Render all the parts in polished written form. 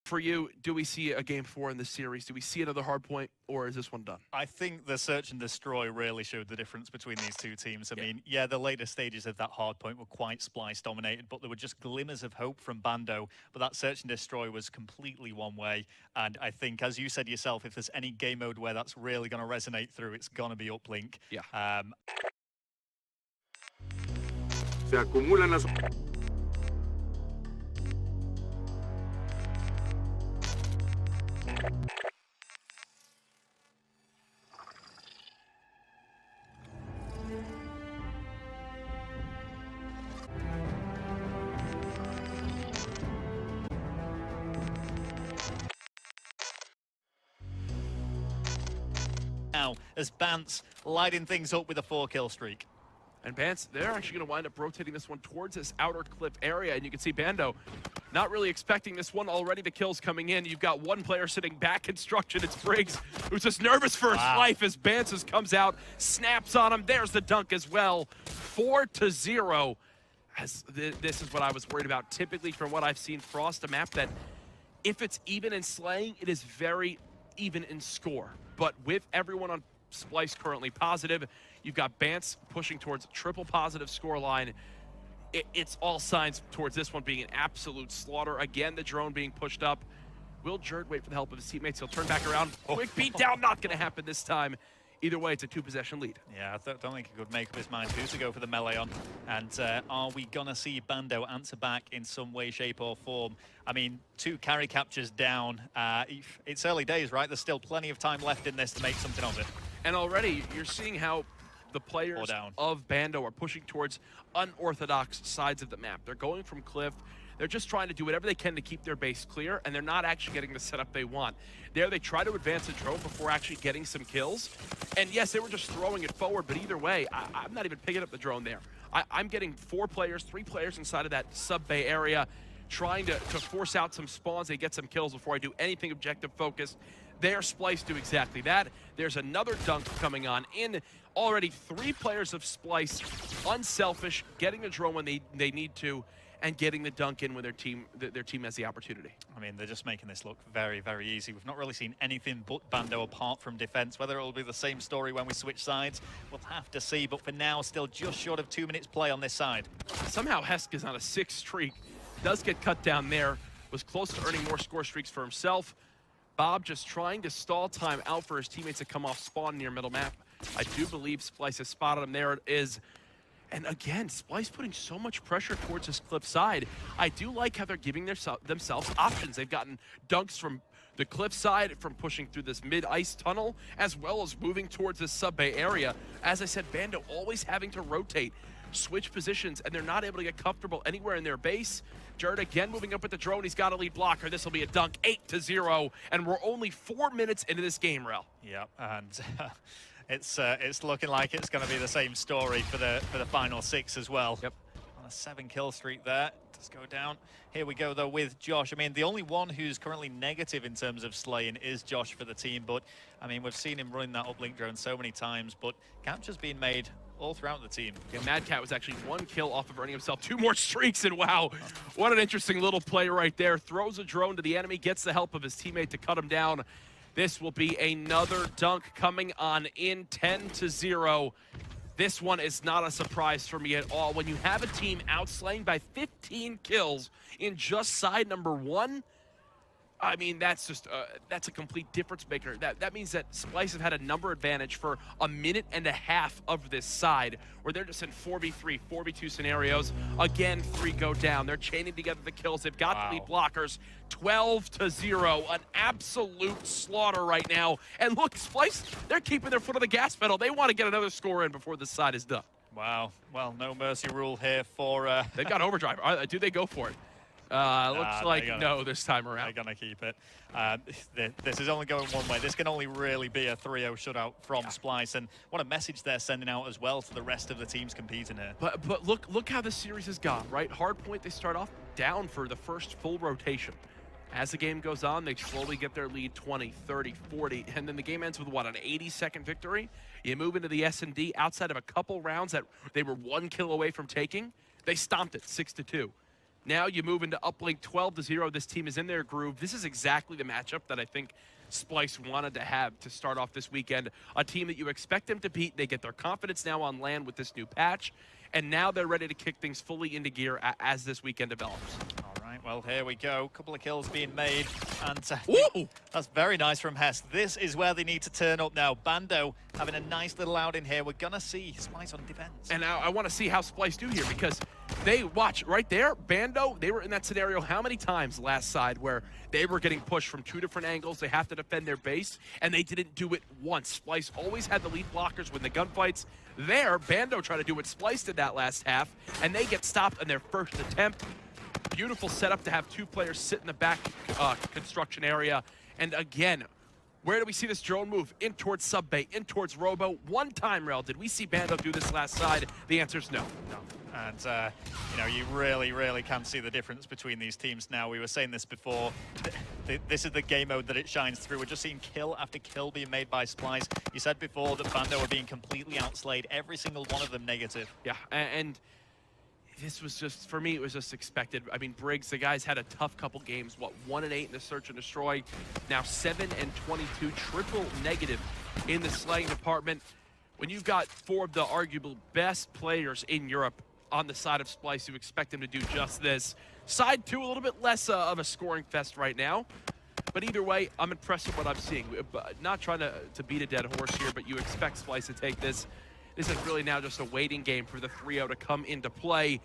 For you, do we see a game 4 in this series? Do we see another hard point, or is this one done? I think the search and destroy really showed the difference between these two teams. I mean, yeah, the later stages of that hard point were quite Splice dominated, but there were just glimmers of hope from Bando. But that search and destroy was completely one way. And I think, as you said yourself, if there's any game mode where that's really going to resonate through, it's going to be Uplink. Yeah. Se acumulan las... Now, as Bance lighting things up with a 4-kill streak. And Bance, they're actually going to wind up rotating this one towards this outer cliff area. And you can see Bando not really expecting this one. Already the kills coming in. You've got one player sitting back construction. It's Briggs, who's just nervous for his life as Bance comes out, snaps on him. There's the dunk as well. 4-0. As this is what I was worried about. Typically, from what I've seen, Frost, a map that if it's even in slaying, it is very even in score. But with everyone on Splice currently positive, you've got Bance pushing towards a triple positive scoreline. It's all signs towards this one being an absolute slaughter. Again, the drone being pushed up. Will Jerd wait for the help of his teammates? He'll turn back around. Quick beat down, not going to happen this time. Either way, it's a 2-possession lead. Yeah, I don't think he could make up his mind who to go for the melee on. And are we going to see Bando answer back in some way, shape, or form? I mean, 2 carry captures down. It's early days, right? There's still plenty of time left in this to make something of it. And already, you're seeing how the players of Bando are pushing towards unorthodox sides of the map. They're going from cliff. They're just trying to do whatever they can to keep their base clear, and they're not actually getting the setup they want. There, they try to advance a drone before actually getting some kills. And yes, they were just throwing it forward, but either way, I'm not even picking up the drone there. I'm getting 4 players, 3 players inside of that sub-bay area, trying to force out some spawns and get some kills before I do anything objective focused. Their Splice do exactly that. There's another dunk coming on in. Already 3 players of Splice, unselfish, getting the drone when they need to, and getting the dunk in when their team has the opportunity. I mean, they're just making this look very, very easy. We've not really seen anything but Bando apart from defense. Whether it'll be the same story when we switch sides, we'll have to see. But for now, still just short of 2 minutes play on this side. Somehow Hesk is on a 6 streak. Does get cut down there. Was close to earning more score streaks for himself. Bob just trying to stall time out for his teammates to come off spawn near middle map. I do believe Splice has spotted him. There it is. And again, Splice putting so much pressure towards this cliff side. I do like how they're giving themselves options. They've gotten dunks from the cliff side, from pushing through this mid-ice tunnel, as well as moving towards this sub-bay area. As I said, Bando always having to rotate, switch positions, and they're not able to get comfortable anywhere in their base. Jerd again moving up with the drone. He's got a lead blocker. This will be a dunk, 8-0, and we're only 4 minutes into this game, Rel. Yeah, and it's looking like it's going to be the same story for the final 6 as well. Yep. On a 7-kill streak there. Does go down. Here we go though with Josh. I mean, the only one who's currently negative in terms of slaying is Josh for the team, but I mean, we've seen him running that uplink drone so many times, but captures being made all throughout the team. Yeah, Mad Cat was actually 1 kill off of earning himself 2 more streaks, and wow, what an interesting little play right there. Throws a drone to the enemy, gets the help of his teammate to cut him down. This will be another dunk coming on in, 10-0. This one is not a surprise for me at all. When you have a team outslaying by 15 kills in just side number 1, I mean, that's just that's a complete difference maker. That means that Splice have had a number advantage for a minute and a half of this side, where they're just in 4v3, 4v2 scenarios. Again, 3 go down. They're chaining together the kills. They've got the lead blockers, 12-0. An absolute slaughter right now. And look, Splice, they're keeping their foot on the gas pedal. They want to get another score in before this side is done. Wow. Well, no mercy rule here for... They've got overdrive. Do they go for it? Looks like no this time around. They're going to keep it. This is only going one way. This can only really be a 3-0 shutout from Splice. And what a message they're sending out as well to the rest of the teams competing here. But look how the series has gone, right? Hardpoint, they start off down for the first full rotation. As the game goes on, they slowly get their lead 20, 30, 40, and then the game ends with what, an 80-second victory? You move into the S&D outside of a couple rounds that they were 1 kill away from taking. They stomped it 6-2. Now you move into uplink 12-0. This team is in their groove. This is exactly the matchup that I think Splice wanted to have to start off this weekend. A team that you expect them to beat. They get their confidence now on land with this new patch, and now they're ready to kick things fully into gear as this weekend develops. All right, well, here we go. Couple of kills being made, and Ooh! That's very nice from Hess. This is where they need to turn up now. Bando having a nice little outing here. We're gonna see Splice on defense. And I want to see how Splice do here, because they watch right there, Bando, they were in that scenario how many times last side where they were getting pushed from 2 different angles. They have to defend their base, and they didn't do it once. Splice always had the lead blockers when the gunfights. There, Bando tried to do what Splice did that last half, and they get stopped on their first attempt. Beautiful setup to have 2 players sit in the back construction area. And again, where do we see this drone move? In towards sub bay, in towards Robo. One time, Rel, did we see Bando do this last side? The answer is no. No. And, you know, you really can see the difference between these teams now. We were saying this before. This is the game mode that it shines through. We're just seeing kill after kill being made by Splice. You said before that Bando were being completely outslayed. Every single one of them negative. Yeah, and this was just, for me, it was just expected. I mean, Briggs, the guys had a tough couple games. What, 1-8 in the search and destroy. Now 7-22, triple negative in the slaying department. When you've got 4 of the arguable best players in Europe on the side of Splice, you expect them to do just this. Side 2, a little bit less of a scoring fest right now. But either way, I'm impressed with what I'm seeing. Not trying to beat a dead horse here, but you expect Splice to take this. This is really now just a waiting game for the 3-0 to come into play.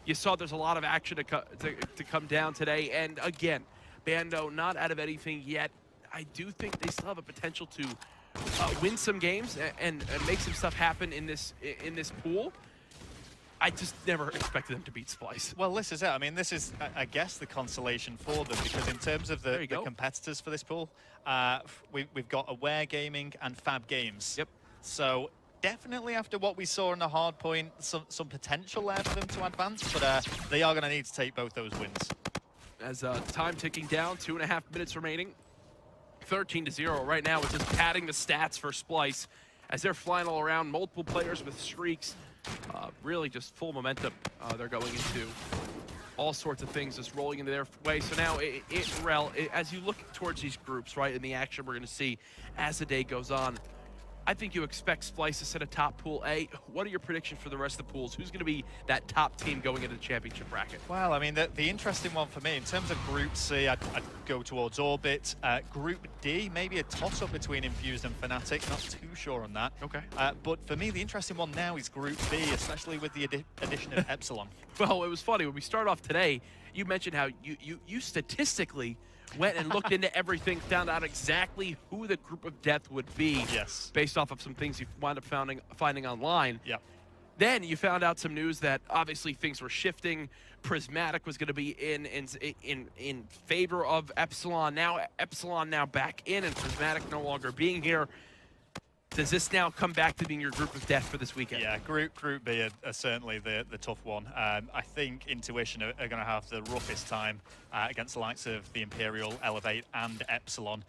You saw there's a lot of action to come down today. And again, Bando not out of anything yet. I do think they still have a potential to win some games and make some stuff happen in this pool. I just never expected them to beat Splice. Well, this is it. I mean, this is, I guess, the consolation for them, because in terms of the competitors for this pool, we've got Aware Gaming and Fab Games. Yep. So definitely after what we saw in the hard point, some potential there for them to advance, but they are going to need to take both those wins. As time ticking down, 2.5 minutes remaining. 13-0 right now. It's just padding the stats for Splice as they're flying all around. Multiple players with streaks. Really just full momentum they're going into. All sorts of things just rolling into their way. So now, Rel, as you look towards these groups, right, in the action we're going to see as the day goes on, I think you expect Splice to set a top pool A. What are your predictions for the rest of the pools? Who's going to be that top team going into the championship bracket? Well, I mean, the interesting one for me, in terms of Group C, I'd go towards Orbit. Group D, maybe a toss-up between Infused and Fnatic. Not too sure on that. Okay. But for me, the interesting one now is Group B, especially with the addition of Epsilon. Well, it was funny. When we started off today, you mentioned how you statistically went and looked into everything, found out exactly who the group of death would be. Yes. Based off of some things you wound up finding online. Yeah. Then you found out some news that obviously things were shifting. Prismatic was going to be in favor of Epsilon. Now Epsilon back in, and Prismatic no longer being here. Does this now come back to being your group of death for this weekend? Yeah, Group B are certainly the tough one. I think Intuition are going to have the roughest time against the likes of the Imperial, Elevate, and Epsilon.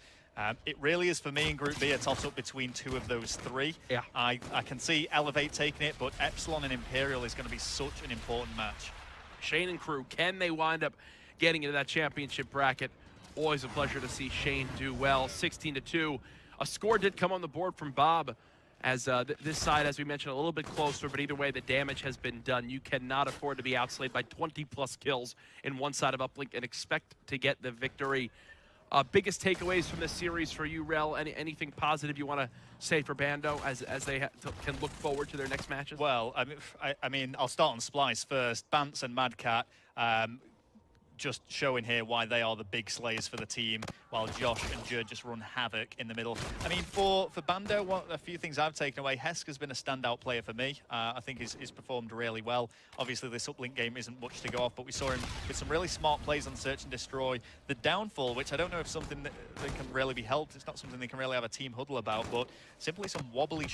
It really is, for me, in Group B, a toss-up between 2 of those 3. Yeah. I can see Elevate taking it, but Epsilon and Imperial is going to be such an important match. Shane and crew, can they wind up getting into that championship bracket? Always a pleasure to see Shane do well. 16-2. A score did come on the board from Bob, as this side, as we mentioned, a little bit closer, but either way, the damage has been done. You cannot afford to be outslayed by 20+ kills in one side of Uplink and expect to get the victory. Biggest takeaways from this series for you, Rel? Anything positive you want to say for Bando as they can look forward to their next matches? Well, I mean, I'll start on Splice first. Bance and Mad Cat, just showing here why they are the big slayers for the team, while Josh and Judd just run havoc in the middle. I mean, for Bando, a few things I've taken away. Hesker's been a standout player for me. I think he's performed really well. Obviously, this uplink game isn't much to go off, but we saw him with some really smart plays on Search and Destroy. The downfall, which I don't know if something that can really be helped. It's not something they can really have a team huddle about, but simply some wobbly